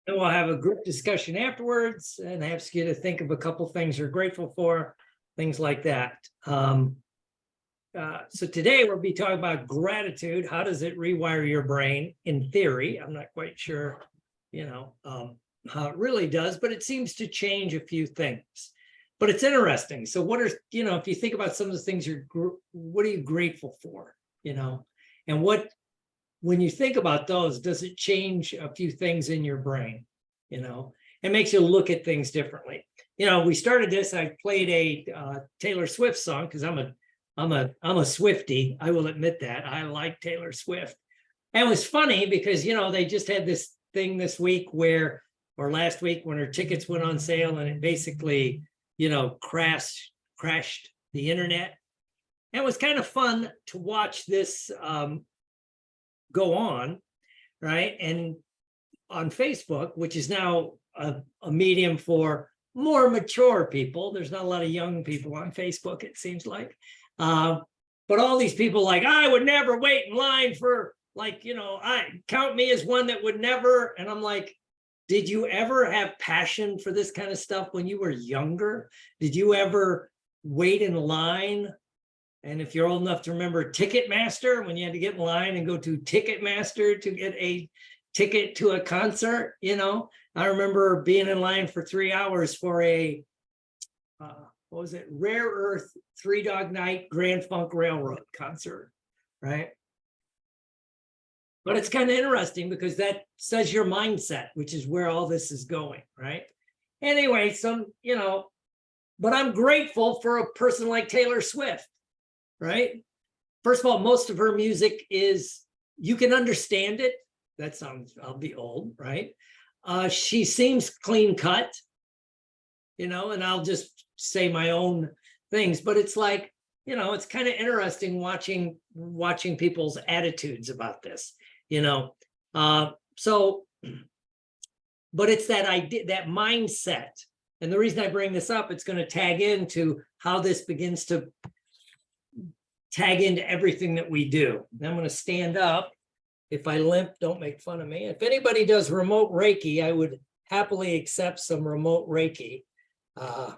And we'll have a group discussion afterwards and ask you to think of a couple things you're grateful for, things like that. So today we'll be talking about gratitude. How does it rewire your brain? In theory, I'm not quite sure, how it really does, but it seems to change a few things. But it's interesting. So what are, if you think about some of the things what are you grateful for? And when you think about those, does it change a few things in your brain? It makes you look at things differently. We started this, I played a Taylor Swift song because I'm a Swiftie. I will admit that. I like Taylor Swift. And it was funny because, they just had this thing this week or last week when her tickets went on sale and it basically, crashed the internet. And it was kind of fun to watch this go on, right? And on Facebook, which is now a medium for more mature people. There's not a lot of young people on Facebook, it seems like. But all these people I would never wait in line for I count me as one that would never. And I'm like, did you ever have passion for this kind of stuff when you were younger? Did you ever wait in line? And if you're old enough to remember Ticketmaster, when you had to get in line and go to Ticketmaster to get a ticket to a concert, I remember being in line for 3 hours for a, what was it? Rare Earth, Three Dog Night, Grand Funk Railroad concert, right? But it's kind of interesting because that says your mindset, which is where all this is going, right? Anyway, but I'm grateful for a person like Taylor Swift, right? First of all, most of her music you can understand it. That sounds, I'll be old, right? She seems clean cut, and I'll just say my own things, but it's it's kind of interesting watching people's attitudes about this, but it's that idea, that mindset. And the reason I bring this up, it's going to tag into how this begins to tag into everything that we do. And I'm going to stand up. If I limp, don't make fun of me. If anybody does remote Reiki, I would happily accept some remote Reiki. Because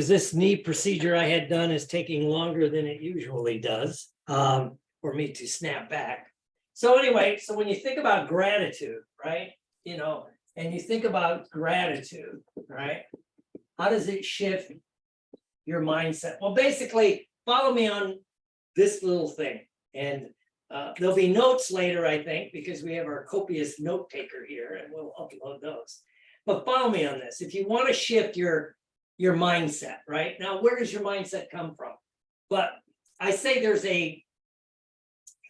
this knee procedure I had done is taking longer than it usually does for me to snap back. So anyway, so when you think about gratitude, right, and you think about gratitude, right, how does it shift your mindset? Well, basically, follow me on this little thing. And there'll be notes later, I think, because we have our copious note taker here and we'll upload those. But follow me on this. If you want to shift your mindset, right? Now, where does your mindset come from? But I say there's a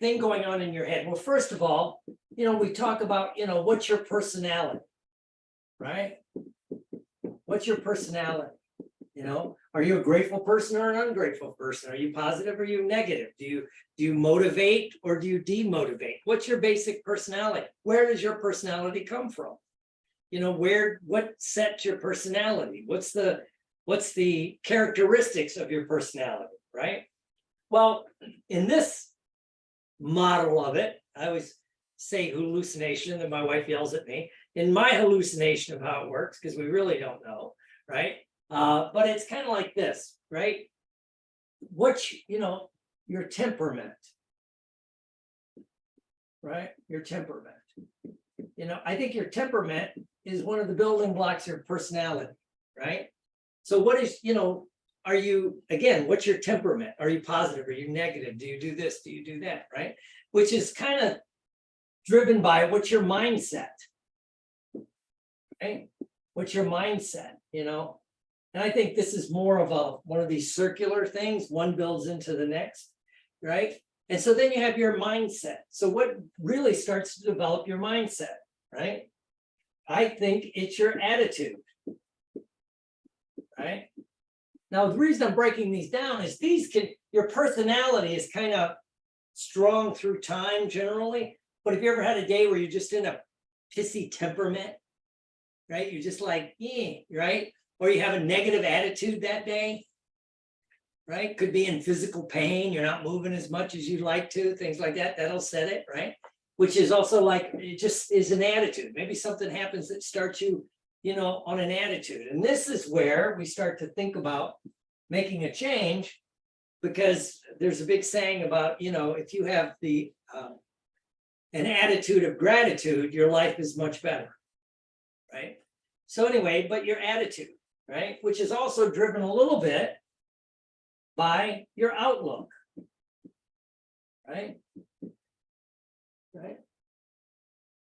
thing going on in your head. Well, first of all, we talk about, what's your personality, right? What's your personality? Are you a grateful person or an ungrateful person? Are you positive or are you negative? Do you motivate or do you demotivate? What's your basic personality? Where does your personality come from? What sets your personality? What's the characteristics of your personality, right? Well, in this model of it, I always say hallucination, and my wife yells at me. In my hallucination of how it works, because we really don't know, right? But it's kind of like this, right? What's, your temperament, right? Your temperament. I think your temperament is one of the building blocks of your personality, right? So what is, are you, again, what's your temperament? Are you positive? Are you negative? Do you do this? Do you do that, right? Which is kind of driven by what's your mindset, right? What's your mindset, And I think this is more of one of these circular things. One builds into the next, right? And so then you have your mindset. So what really starts to develop your mindset, right? I think it's your attitude, right? Now, the reason I'm breaking these down is your personality is kind of strong through time generally. But have you ever had a day where you're just in a pissy temperament, right? You're just like, right? Or you have a negative attitude that day, right? Could be in physical pain. You're not moving as much as you'd like to, things like that. That'll set it, right? which is also like, it just is an attitude. Maybe something happens that starts you, on an attitude. And this is where we start to think about making a change, because there's a big saying about, if you have an attitude of gratitude, your life is much better, right? So anyway, but your attitude, right, which is also driven a little bit by your outlook, right? Right.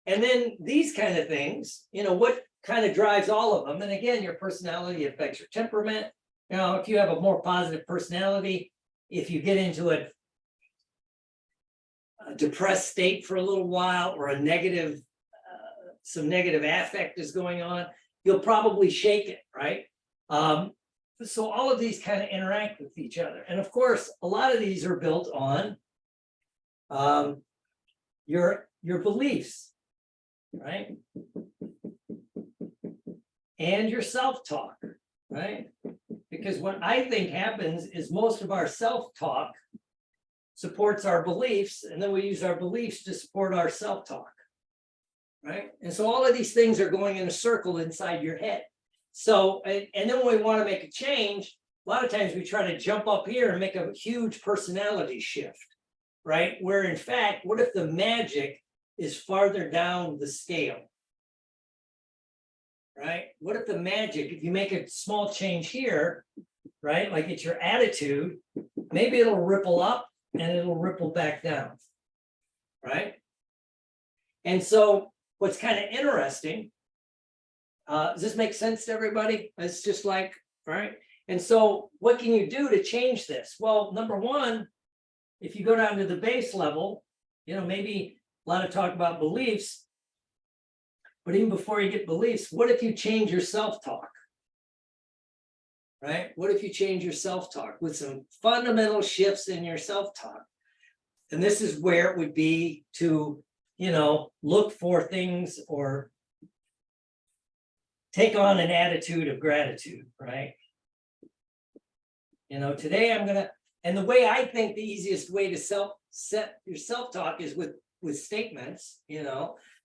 And then these kind of things, what kind of drives all of them? And again, your personality affects your temperament. If you have a more positive personality, if you get into a depressed state for a little while, or a negative, some negative affect is going on, you'll probably shake it, right? So all of these kind of interact with each other. And of course, a lot of these are built on your beliefs, right? And your self-talk, right? Because what I think happens is most of our self-talk supports our beliefs, and then we use our beliefs to support our self-talk, right? And so all of these things are going in a circle inside your head. So, and then when we want to make a change, a lot of times we try to jump up here and make a huge personality shift, right? Where in fact, what if the magic is farther down the scale, right? What if the magic, if you make a small change here, right? Like it's your attitude, maybe it'll ripple up and it'll ripple back down, right? And so what's kind of interesting, does this make sense to everybody? It's just like, right? And so what can you do to change this? Well, number one, if you go down to the base level, maybe a lot of talk about beliefs, but even before you get beliefs, what if you change your self-talk, right? What if you change your self-talk with some fundamental shifts in your self-talk? And this is where it would be to, look for things or take on an attitude of gratitude, right? Today I'm gonna, and the way I think the easiest way to set your self-talk is with statements,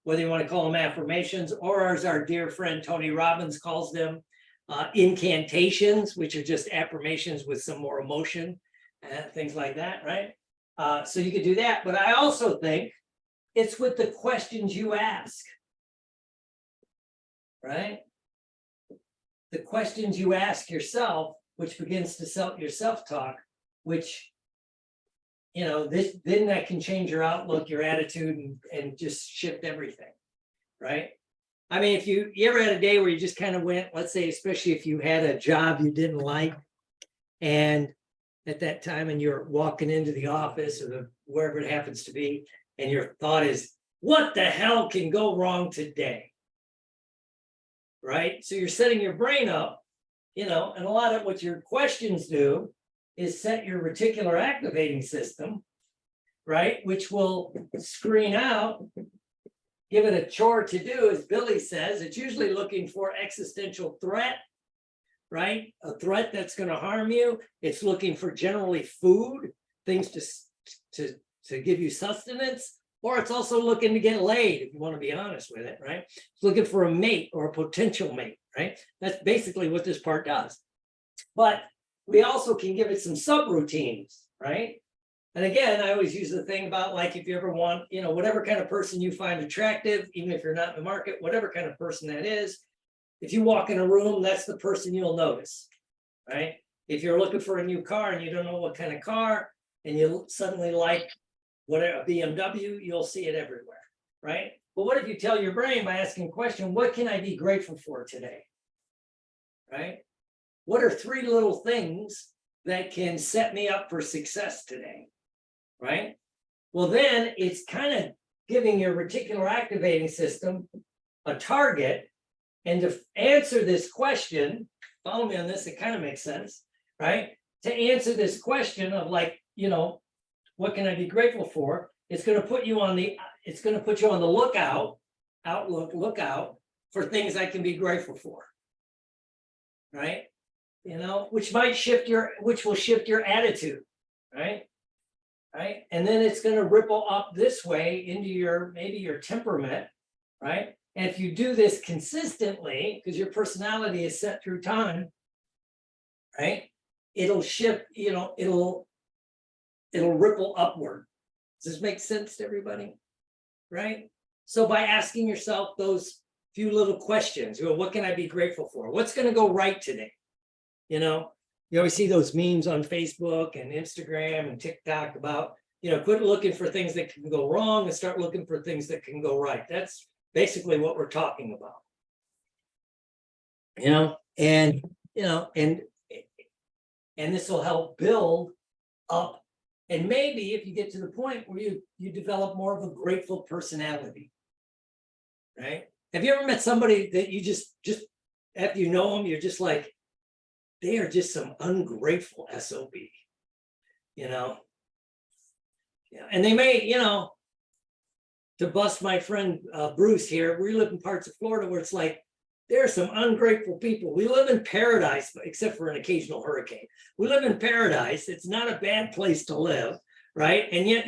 whether you want to call them affirmations, or as our dear friend Tony Robbins calls them, incantations, which are just affirmations with some more emotion and things like that, right? So you could do that, but I also think it's with the questions you ask, right? The questions you ask yourself, which begins to your self-talk, which, then that can change your outlook, your attitude, and just shift everything, right? I mean, if you ever had a day where you just kind of went, let's say, especially if you had a job you didn't like, and at that time, and you're walking into the office or wherever it happens to be, and your thought is, what the hell can go wrong today? Right? So you're setting your brain up, and a lot of what your questions do is set your reticular activating system, right? Which will screen out, give it a chore to do, as Billy says. It's usually looking for existential threat, right? A threat that's going to harm you. It's looking for generally food, things to give you sustenance, or it's also looking to get laid, if you want to be honest with it, right? It's looking for a mate or a potential mate, right? That's basically what this part does. But we also can give it some subroutines, right? And again, I always use the thing about, like, if you ever want, whatever kind of person you find attractive, even if you're not in the market, whatever kind of person that is, if you walk in a room, that's the person you'll notice, right? If you're looking for a new car and you don't know what kind of car, and you suddenly like whatever, a BMW, you'll see it everywhere, right? But what if you tell your brain by asking a question, what can I be grateful for today, right? What are 3 little things that can set me up for success today, right? Well, then it's kind of giving your reticular activating system a target. And to answer this question, follow me on this, it kind of makes sense, right? To answer this question of, like, what can I be grateful for? It's going to put you on the lookout for things I can be grateful for, right? Which will shift your attitude, right? right? And then it's going to ripple up this way into your, maybe your temperament, right? And if you do this consistently, because your personality is set through time, right? It'll shift, it'll ripple upward. Does this make sense to everybody? Right? So by asking yourself those few little questions, what can I be grateful for? What's going to go right today? You always see those memes on Facebook and Instagram and TikTok about, quit looking for things that can go wrong and start looking for things that can go right. That's basically what we're talking about. And this will help build up. And maybe if you get to the point where you develop more of a grateful personality, right? Have you ever met somebody that you just after you know them, you're just like, they are just some ungrateful SOB, Yeah, and they may, to bust my friend Bruce here, we live in parts of Florida where it's like, there are some ungrateful people. We live in paradise, except for an occasional hurricane. We live in paradise. It's not a bad place to live, right? And yet,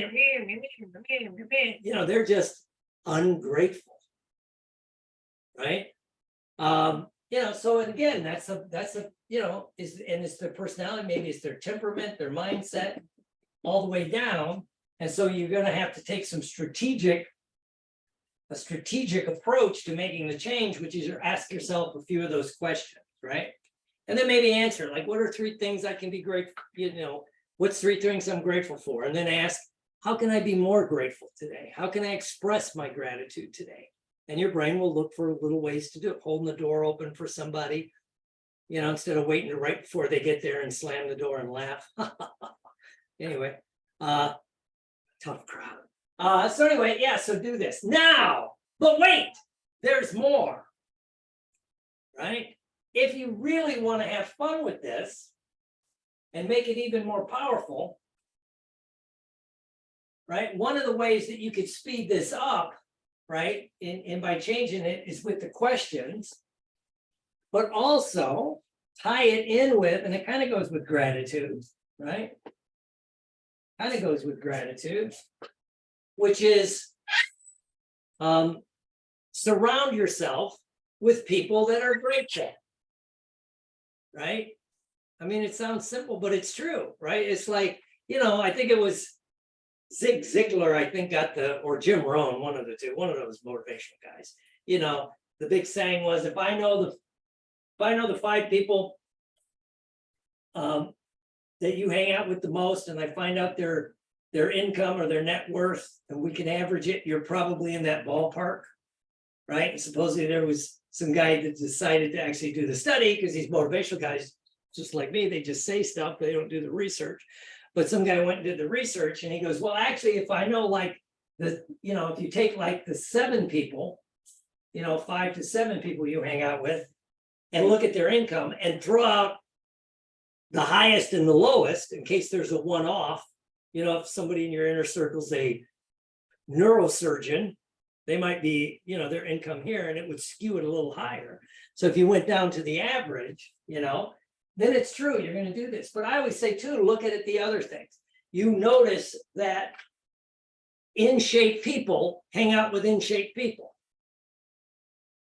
they're just ungrateful, right? So again, that's a it's their personality, maybe it's their temperament, their mindset, all the way down. And so you're going to have to take a strategic approach to making the change, which is ask yourself a few of those questions, right? And then maybe answer, like, what are 3 things I can be grateful, what's 3 things I'm grateful for? And then ask, how can I be more grateful today? How can I express my gratitude today? And your brain will look for little ways to do it, holding the door open for somebody, instead of waiting to right before they get there and slam the door and laugh. Anyway, tough crowd. So anyway, so do this now, but wait, there's more, right? If you really want to have fun with this and make it even more powerful, right? One of the ways that you could speed this up, right, and by changing it, is with the questions, but also tie it in with, and it kind of goes with gratitude, right? Kind of goes with gratitude, which is surround yourself with people that are grateful, right? I mean, it sounds simple, but it's true, right? It's like, I think it was Zig Ziglar, I think, or Jim Rohn, one of the two, one of those motivational guys. The big saying was, if I know the 5 people that you hang out with the most, and I find out their income or their net worth, and we can average it, you're probably in that ballpark, right? And supposedly there was some guy that decided to actually do the study, because these motivational guys, just like me, they just say stuff, but they don't do the research. But some guy went and did the research, and he goes, well, actually, if I know, like, if you take like the 7 people, 5 to 7 people you hang out with, and look at their income and throw out the highest and the lowest in case there's a one-off, if somebody in your inner circle's a neurosurgeon, they might be, their income here, and it would skew it a little higher. So if you went down to the average, then it's true, you're going to do this. But I always say, too, look at it the other things. You notice that in-shape people hang out with in-shape people,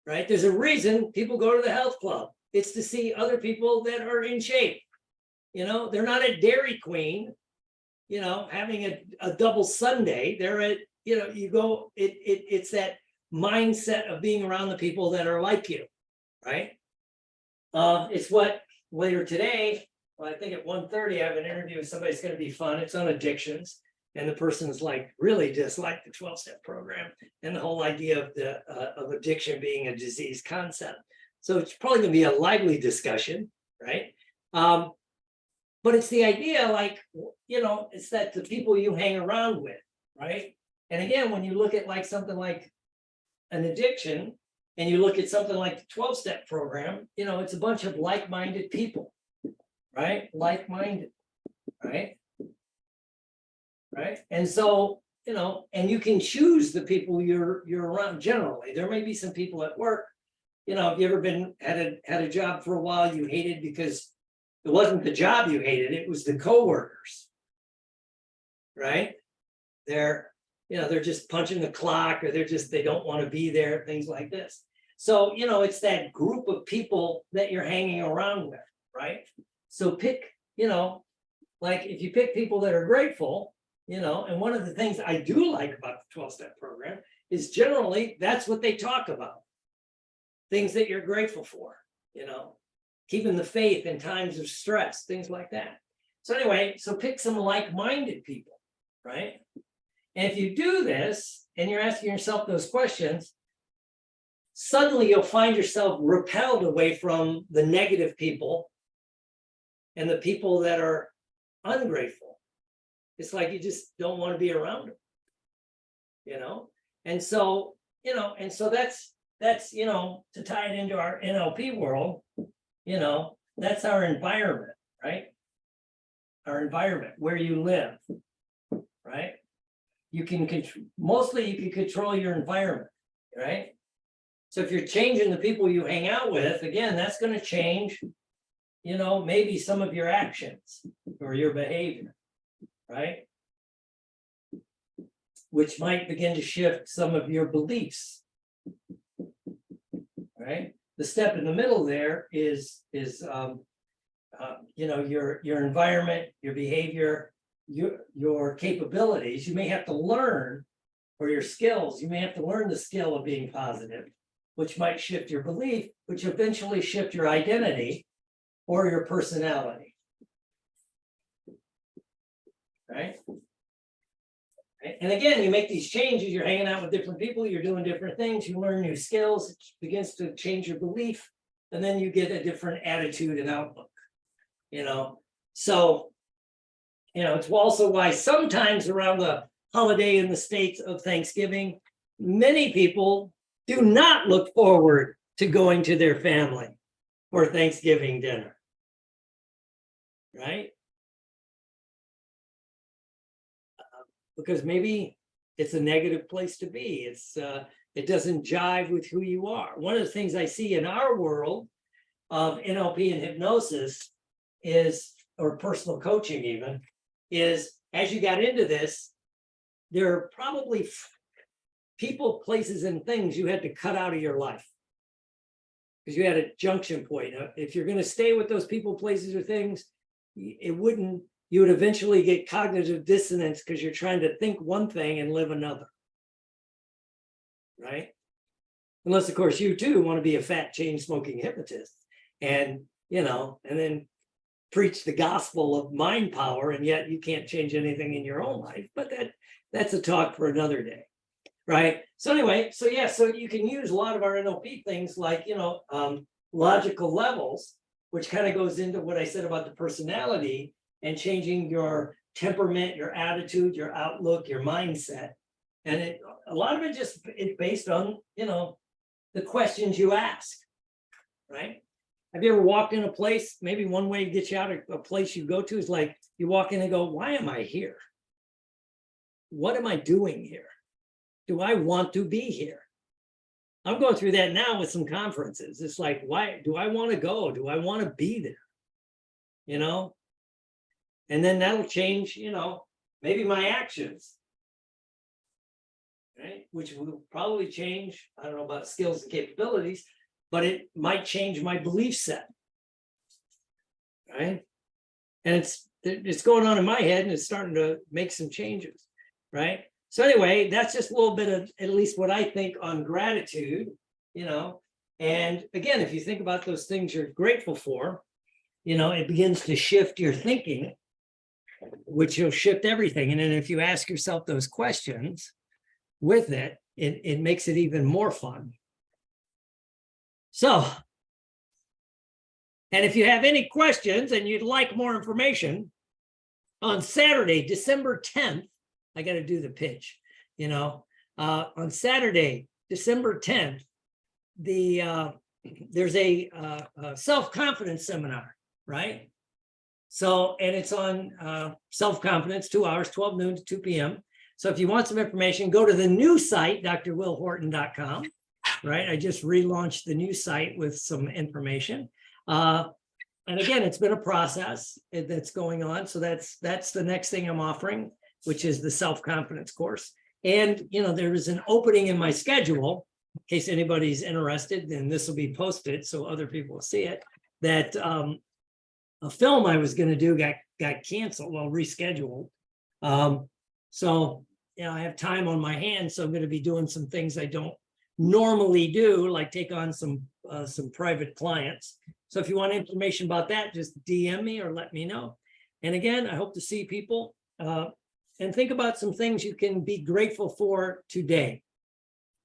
right? There's a reason people go to the health club. It's to see other people that are in shape. They're not at Dairy Queen, having a double sundae. They're at, you go, it's that mindset of being around the people that are like you, right? It's what later today, well, I think at 1:30, I have an interview with somebody that's going to be fun. It's on addictions. And the person's like, really dislike the 12-step program and the whole idea of addiction being a disease concept. So it's probably going to be a lively discussion, right? But it's the idea, like, it's that the people you hang around with, right? And again, when you look at like something like an addiction, and you look at something like the 12-step program, it's a bunch of like-minded people, right? Like-minded, right? Right. And so, and you can choose the people you're around generally. There may be some people at work, have you ever had a job for a while you hated because it wasn't the job you hated, it was the coworkers, right? They're, they're just punching the clock, or they don't want to be there, things like this. So, it's that group of people that you're hanging around with, right? So pick, like if you pick people that are grateful, and one of the things I do like about the 12-step program is generally that's what they talk about. Things that you're grateful for, keeping the faith in times of stress, things like that. So anyway, so pick some like-minded people, right? And if you do this and you're asking yourself those questions, suddenly you'll find yourself repelled away from the negative people and the people that are ungrateful. It's like you just don't want to be around them, And so, that's, to tie it into our NLP world, that's our environment, right? Our environment, where you live, right? You can mostly you can control your environment, right? So if you're changing the people you hang out with, again, that's going to change, maybe some of your actions or your behavior, right? Which might begin to shift some of your beliefs, right? The step in the middle there is your environment, your behavior, your capabilities. You may have to learn, or your skills. You may have to learn the skill of being positive, which might shift your belief, which eventually shift your identity or your personality, right? And again, you make these changes, you're hanging out with different people, you're doing different things, you learn new skills, it begins to change your belief, and then you get a different attitude and outlook, So, it's also why sometimes around the holiday in the States of Thanksgiving, many people do not look forward to going to their family for Thanksgiving dinner, right? Because maybe it's a negative place to be. It doesn't jive with who you are. One of the things I see in our world of NLP and hypnosis is, or personal coaching even, is as you got into this, there are probably people, places, and things you had to cut out of your life because you had a junction point. If you're going to stay with those people, places, or things, you would eventually get cognitive dissonance because you're trying to think one thing and live another, right? Unless, of course, you too want to be a fat chain smoking hypnotist and, and then preach the gospel of mind power, and yet you can't change anything in your own life. But that's a talk for another day, right? So anyway, so you can use a lot of our NLP things like, logical levels, which kind of goes into what I said about the personality and changing your temperament, your attitude, your outlook, your mindset. And a lot of it just is based on, the questions you ask, right? Have you ever walked in a place, maybe one way to get you out of a place you go to is like, you walk in and go, why am I here? What am I doing here? Do I want to be here? I'm going through that now with some conferences. It's like, why do I want to go? Do I want to be there? And then that'll change, maybe my actions, right? Which will probably change, I don't know about skills and capabilities, but it might change my belief set, right? And it's going on in my head and it's starting to make some changes, right? So anyway, that's just a little bit of at least what I think on gratitude, and again, if you think about those things you're grateful for, it begins to shift your thinking, which will shift everything. And then if you ask yourself those questions with it makes it even more fun. So, and if you have any questions and you'd like more information, on Saturday, December 10th, I got to do the pitch, on Saturday, December 10th, there's a self-confidence seminar, right? So, and it's on self-confidence, 2 hours, 12 noon to 2 p.m. So if you want some information, go to the new site, drwillhorton.com, right? I just relaunched the new site with some information. And again, it's been a process that's going on. So that's the next thing I'm offering. which is the self-confidence course. And, you know, there is an opening in my schedule, in case anybody's interested, and this will be posted so other people will see it, that a film I was going to do got canceled, well, rescheduled. So, you know, I have time on my hands, so I'm going to be doing some things I don't normally do, like take on some private clients. So if you want information about that, just DM me or let me know. And again, I hope to see people and think about some things you can be grateful for today.